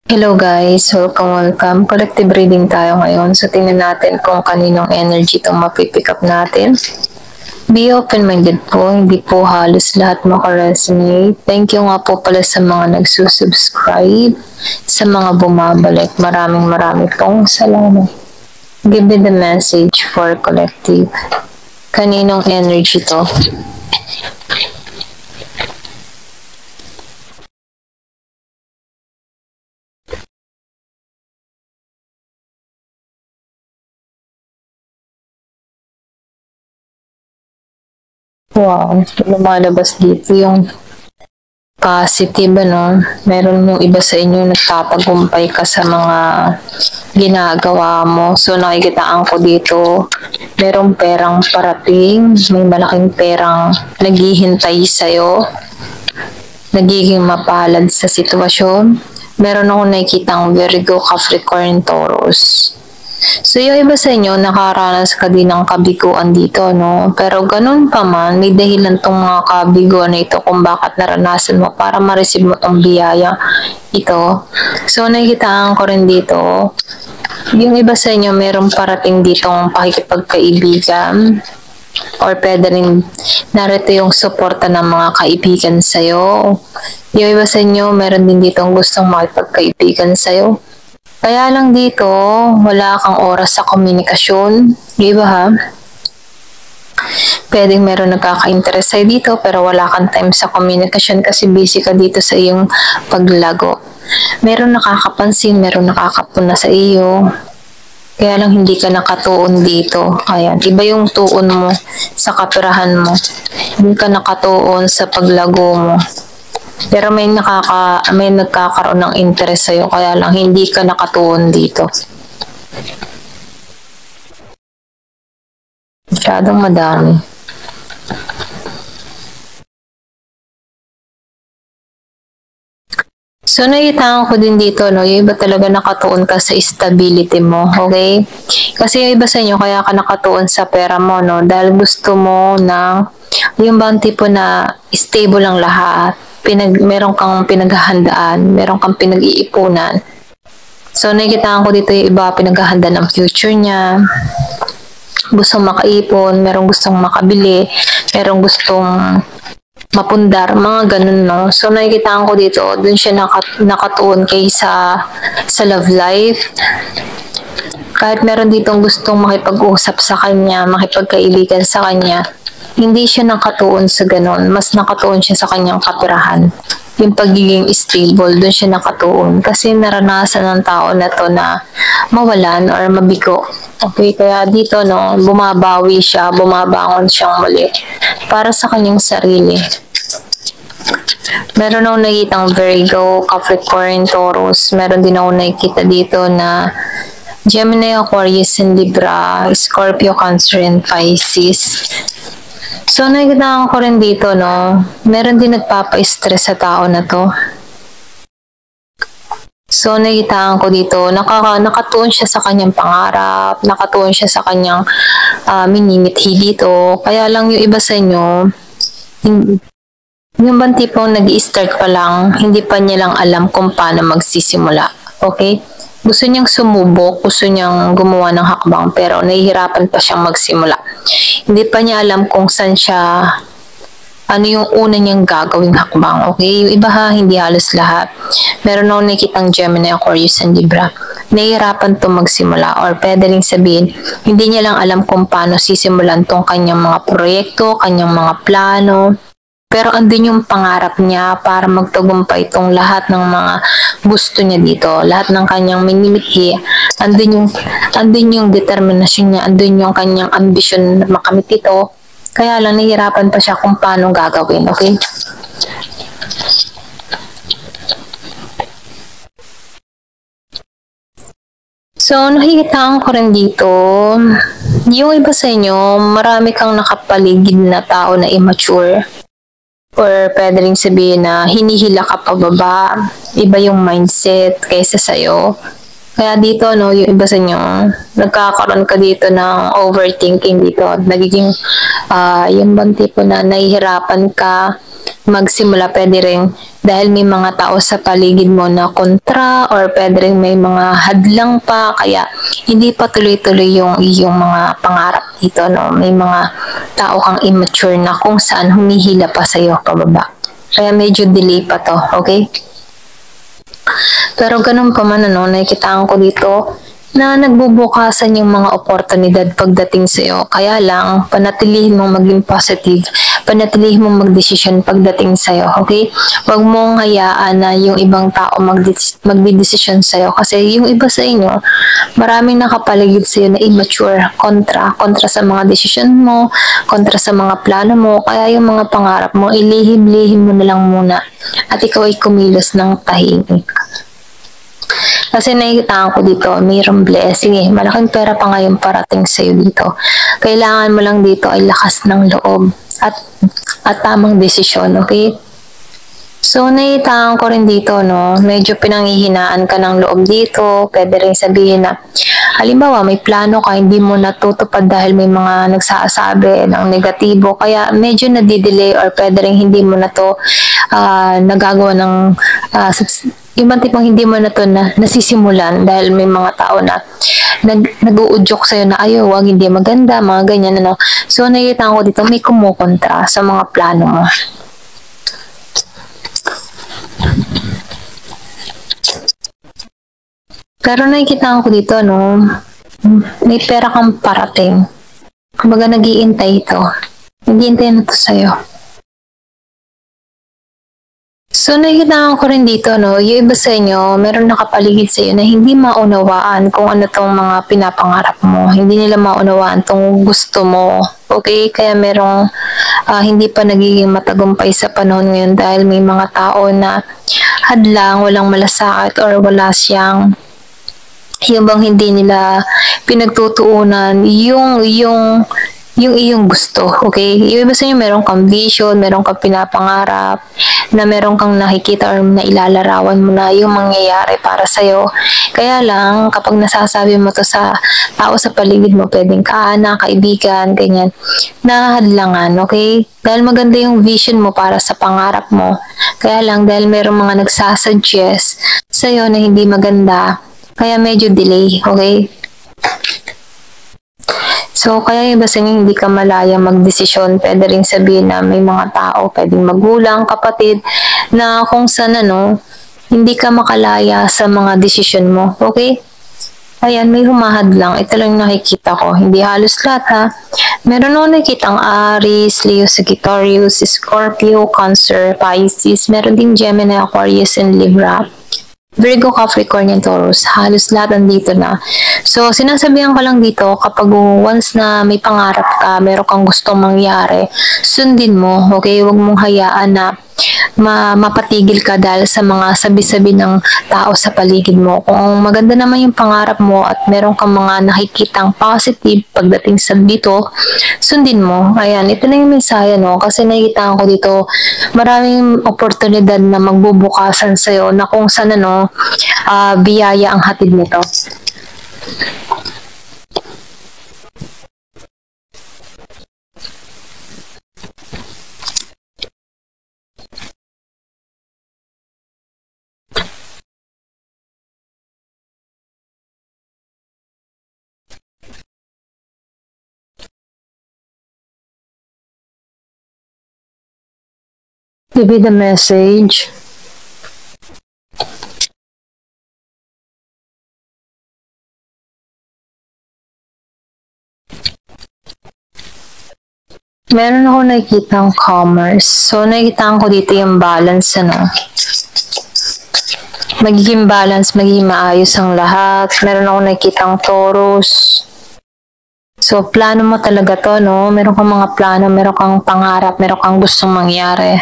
Hello guys, welcome. Collective reading tayo ngayon. So tingnan natin kung kaninong energy itong mapipick up natin. Be open-minded po, hindi po halos lahat makaresonate. Thank you nga po pala sa mga nagsusubscribe, sa mga bumabalik. Maraming pong salamat. Give me the message for collective. Kaninong energy to? Wow, lumalabas dito yung positive, ano? Meron yung iba sa inyo nagtatagumpay ka sa mga ginagawa mo. So, nakikitaan ko dito, merong perang parating, may malaking perang naghihintay sa'yo, nagiging mapalad sa sitwasyon. Meron akong nakikitang Virgo, Capricorn, Taurus. So, yung iba sa inyo, nakaranas ka din ng kabiguan dito, no? Pero ganun pa man, may dahilan tong mga kabiguan na ito kung bakit naranasan mo para ma-receive mo tong biyaya ito. So, nakikitaan ko rin dito, yung iba sa inyo, merong parating ditong pakikipagkaibigan or pwede rin narito yung suporta ng mga kaibigan sa'yo. Yung iba sa inyo, meron din ditong gustong makipagkaibigan sa'yo. Kaya lang dito, wala kang oras sa komunikasyon. Di ba ha? Pwedeng meron nagkaka-interest sa'yo dito pero wala kang time sa komunikasyon kasi busy ka dito sa iyong paglago. Meron nakakapansin, meron nakakapuna sa iyo. Kaya lang hindi ka nakatuon dito. Ayan, iba yung tuon mo sa kapirahan mo. Hindi ka nakatuon sa paglago mo. Pero may nagkakaroon ng interest sa'yo, kaya lang hindi ka nakatuon dito. Masyadong madami. So, nakita ko din dito, no, yung iba talaga nakatuon ka sa stability mo, okay? Kasi yung iba sa inyo, kaya ka nakatuon sa pera mo, no, dahil gusto mo ng, yung bang tipo na stable ang lahat, meron kang pinaghahandaan, meron kang pinag-iipunan. So, nakikita ko dito yung iba pinaghahanda ng future niya, gustong makaipon, merong gustong makabili, merong gustong mapundar, mga ganun, no? So, nakikita ko dito, dun siya nakatuon kaysa sa love life. Kahit meron ditong gustong makipag-usap sa kanya, makipagkaibigan sa kanya, hindi siya nakatuon sa ganun. Mas nakatuon siya sa kanyang kapirahan. Yung pagiging stable, dun siya nakatuon. Kasi naranasan ng tao na to na mawalan or mabigo. Okay, kaya dito, no, bumabawi siya, bumabangon siyang muli para sa kanyang sarili. Meron akong nakikitang Virgo, Capricorn, Taurus. Meron din ako nakikita dito na Gemini, Aquarius, and Libra, Scorpio, Cancer, and Pisces. So, nakikita ko rin dito, no, meron din nagpapa-stress sa tao na to. So, nakita ko dito, nakatuon siya sa kanyang pangarap, nakatuon siya sa kanyang minimithi dito. Kaya lang yung iba sa inyo, yung bang tipong nag-i-start pa lang, hindi pa niya lang alam kung paano magsisimula. Okay? Gusto niyang sumubok, gusto niyang gumawa ng hakbang, pero nahihirapan pa siyang magsimula. Hindi pa niya alam kung saan siya, ano yung una niyang gagawing hakbang. Okay? Yung iba ha, hindi halos lahat. Meron akong nakikitang Gemini, Aquarius, and Libra. Nahihirapan to magsimula or pwede rin sabihin, hindi niya lang alam kung paano sisimulan tong kanyang mga proyekto, kanyang mga plano. Pero andun yung pangarap niya para magtagumpay itong lahat ng mga gusto niya dito. Lahat ng kanyang minimithi. Andun yung determinasyon niya. Andun yung kanyang ambisyon na makamit ito. Kaya lang nahihirapan pa siya kung paano gagawin. Okay? So, nakikita ko rin dito, yung iba sa inyo, marami kang nakapaligid na tao na immature. Or pwede rin sabihin na hinihila ka pababa, iba yung mindset kaysa sa'yo. Kaya dito, no, yung iba sa inyo, nagkakaroon ka dito ng overthinking dito. Nagiging, yung bang tipo na nahihirapan ka magsimula. Pwede rin dahil may mga tao sa paligid mo na kontra, or pwede rin may mga hadlang pa, kaya hindi pa tuloy-tuloy yung iyong mga pangarap dito, no? May mga tao kang immature na kung saan humihila pa sa'yo pababa. Kaya medyo delay pa to, okay? Pero ganun pa man, ano, nakikitaan ko dito na nagbubukasan yung mga oportunidad pagdating sa'yo. Kaya lang, panatilihin mong maging positive, panatilihin mong magdesisyon pagdating sa'yo, okay? Huwag mong hayaan na yung ibang tao magdidesisyon sa'yo, kasi yung iba sa inyo, maraming nakapaligid sa'yo na immature, kontra sa mga desisyon mo, kontra sa mga plano mo, kaya yung mga pangarap mo, ilihim-lihim mo na lang muna, at ikaw ay kumilos ng tahimik. Kasi nakikita ko dito, mayroong blessing eh. Malaking pera pa ngayon parating sa'yo dito. Kailangan mo lang dito ay lakas ng loob at tamang desisyon, okay? So, nakikita ko rin dito, no, medyo pinanghihinaan ka ng loob dito. Pwede rin sabihin na, halimbawa, may plano ka, hindi mo natutupad dahil may mga nagsasabi ng negatibo. Kaya medyo nadidelay, or pwede rin hindi mo na to nagagawa ng ibang tipong hindi mo na to nasisimulan dahil may mga tao na nag-uudyok sa'yo na ayaw, wag, hindi maganda, mga ganyan, ano. So, nakikita ko dito, may kumukontra sa mga plano mo. Pero nakikita ko dito, no, may pera kang parating. Kumbaga, nag-iintay ito. Nag-iintay na to sa'yo. So, nakikita ko rin dito, no, yung iba sa inyo, meron nakapaligid sa iyo na hindi maunawaan kung ano tong mga pinapangarap mo. Hindi nila maunawaan tong gusto mo. Okay? Kaya merong hindi pa nagiging matagumpay sa panahon ngayon dahil may mga tao na hadlang, walang malasakit, or wala siyang yung bang hindi nila pinagtutuunan yung iyong gusto, okay? Yung iba sa inyo, meron kang vision, meron kang pinapangarap, na meron kang nakikita or nailalarawan mo na yung mangyayari para sa'yo. Kaya lang, kapag nasasabi mo to sa tao sa paligid mo, pwedeng kaanak, kaibigan, ganyan, nahadlangan, okay? Dahil maganda yung vision mo para sa pangarap mo. Kaya lang, dahil merong mga nagsasuggest sa'yo na hindi maganda, kaya medyo delay, okay? So, kaya yung iba sa inyo hindi ka malaya magdesisyon. Pwede rin sabihin na may mga tao, pwedeng magulang, kapatid, na kung saan, ano, hindi ka makalaya sa mga desisyon mo. Okay? Ayan, may humahad lang. Ito lang nakikita ko. Hindi halos lahat, ha. Meron ako nakikitang Aries, Leo, Sagittarius, Scorpio, Cancer, Pisces. Meron din Gemini, Aquarius, and Libra. Virgo, Capricorn, and Taurus. Halos lahat nandito na. So, sinasabihan ko lang dito, kapag once na may pangarap ka, meron kang gustong mangyari, sundin mo, okay? Huwag mong hayaan na mapatigil ka dahil sa mga sabi-sabi ng tao sa paligid mo. Kung maganda naman yung pangarap mo at meron kang mga nakikitang positive pagdating sa dito, sundin mo. Ayan, ito na yung mensahe, no? Kasi nakikita ko dito, maraming oportunidad na magbubukasan sa'yo na kung saan, ano, biyaya ang hatid nito. Give me the message. Meron ako nakikitang commerce. So, nakikita ko dito yung balance, ano. Magiging balance, magiging maayos ang lahat. Meron ako nakikitang Taurus. So, plano mo talaga to, no? Meron kang mga plano, meron kang pangarap, meron kang gustong mangyari.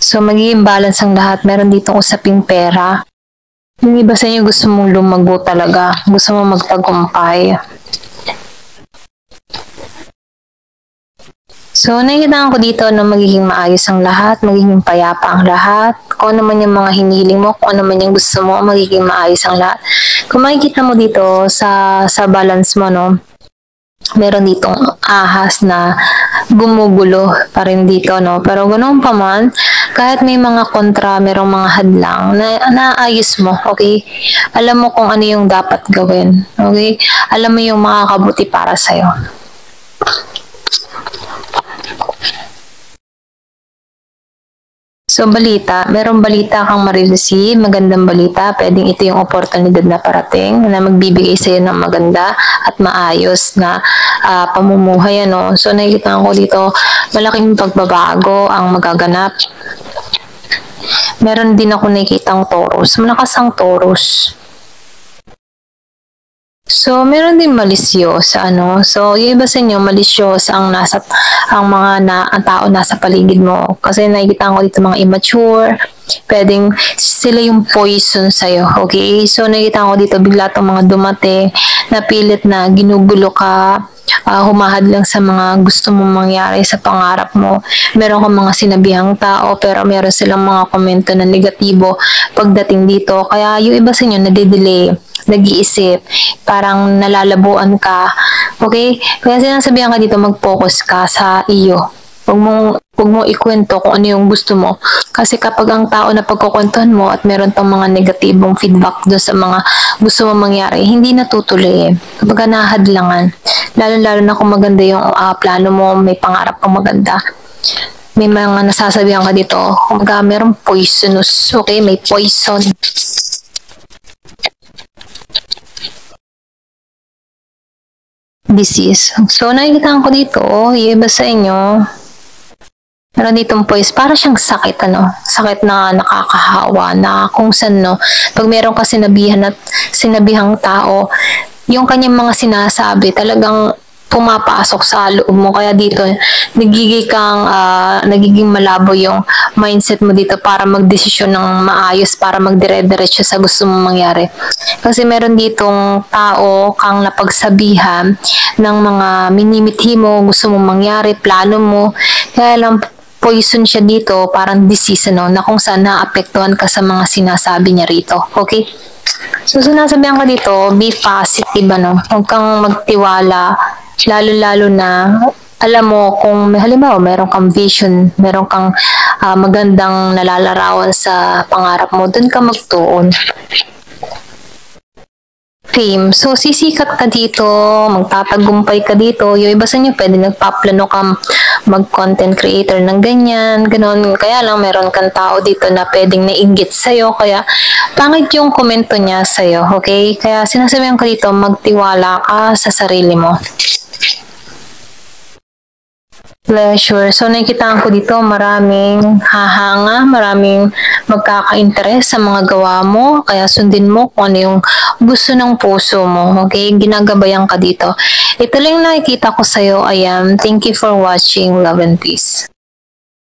So, magiging balance ang lahat. Meron dito usaping pera. Yung iba sa inyo gusto mong lumago talaga. Gusto mong magtagumpay. So, nakikita ko dito na magiging maayos ang lahat, magiging payapa ang lahat. Kung ano man yung mga hinihiling mo, kung ano man yung gusto mo, magiging maayos ang lahat. Kung makikita mo dito sa balance mo, no, meron ditong ahas na gumugulo pa rin dito, no? Pero ganoon pa man, kahit may mga kontra, merong mga hadlang, naayos mo, okay? Alam mo kung ano yung dapat gawin, okay? Alam mo yung makakabuti para sa'yo. So, balita. Merong balita kang marireceive, magandang balita. Pwedeng ito yung oportunidad na parating na magbibigay sa'yo ng maganda at maayos na pamumuhay. Ano? So, nakikita ko dito, malaking pagbabago ang magaganap. Meron din ako nakikitang Taurus. Malakas ang Taurus. So, meron din malisyosa, ano? So, yung iba sa inyo, malisyosa ang tao nasa paligid mo. Kasi nakikita ko dito mga immature, pwedeng sila yung poison sa'yo, okay? So, nakikita ko dito bigla itong mga dumating na pilit na ginugulo ka, humahad lang sa mga gusto mong mangyari sa pangarap mo. Meron kang mga sinabihang tao, pero meron silang mga komento na negatibo pagdating dito. Kaya yung iba sa inyo, nade-delay, nag-iisip, parang nalalabuan ka. Okay? Kaya sinasabihan ka dito, mag-focus ka sa iyo. Huwag mo ikwento kung ano yung gusto mo. Kasi kapag ang tao na pagkukwentuhan mo at meron tong mga negatibong feedback doon sa mga gusto mo mangyari, hindi natutuloy eh. Kapag nahadlangan, lalo-lalo na kung maganda yung plano mo, may pangarap kang maganda, may mga nasasabihan ka dito, kung merong poisonous, okay? May poison. Disease. So, nakikita ko dito, yung iba sa inyo, meron ditong poise, para siyang sakit, ano? Sakit na nakakahawa, na kung saan, no? Pag meron ka sinabihan at sinabihang tao, yung kanyang mga sinasabi, talagang pumapasok sa loob mo. Kaya dito, nagiging malabo yung mindset mo dito para magdesisyon ng maayos, para magdire-diretso sa gusto mong mangyari. Kasi meron ditong tao kang napagsabihan ng mga minimithi mo, gusto mong mangyari, plano mo. Kaya lang, poison siya dito, parang disease, no, na kung saan naapektuhan ka sa mga sinasabi niya rito. Okay? So, sinasabihan ka dito, be positive, ano? Huwag kang magtiwala, lalo-lalo na alam mo kung halimbawa meron kang vision, meron kang magandang nalalarawan sa pangarap mo, dun ka magtuon. Fame. So, sisikat ka dito, magtatagumpay ka dito. Yung iba sa inyo, pwede nagpaplano ka mag-content creator ng ganyan, ganon. Kaya lang, meron kang tao dito na pwedeng nainggit sa'yo. Kaya, pangit yung komento niya sa'yo, okay? Kaya, sinasabihan ko dito, magtiwala ka sa sarili mo. Pleasure. So, nakikita ko dito maraming hahanga, maraming magkaka-interest sa mga gawa mo. Kaya sundin mo kung ano yung gusto ng puso mo. Okay? Ginagabayan ka dito. Ito lang nakikita ko sa'yo. Thank you for watching. Love and peace.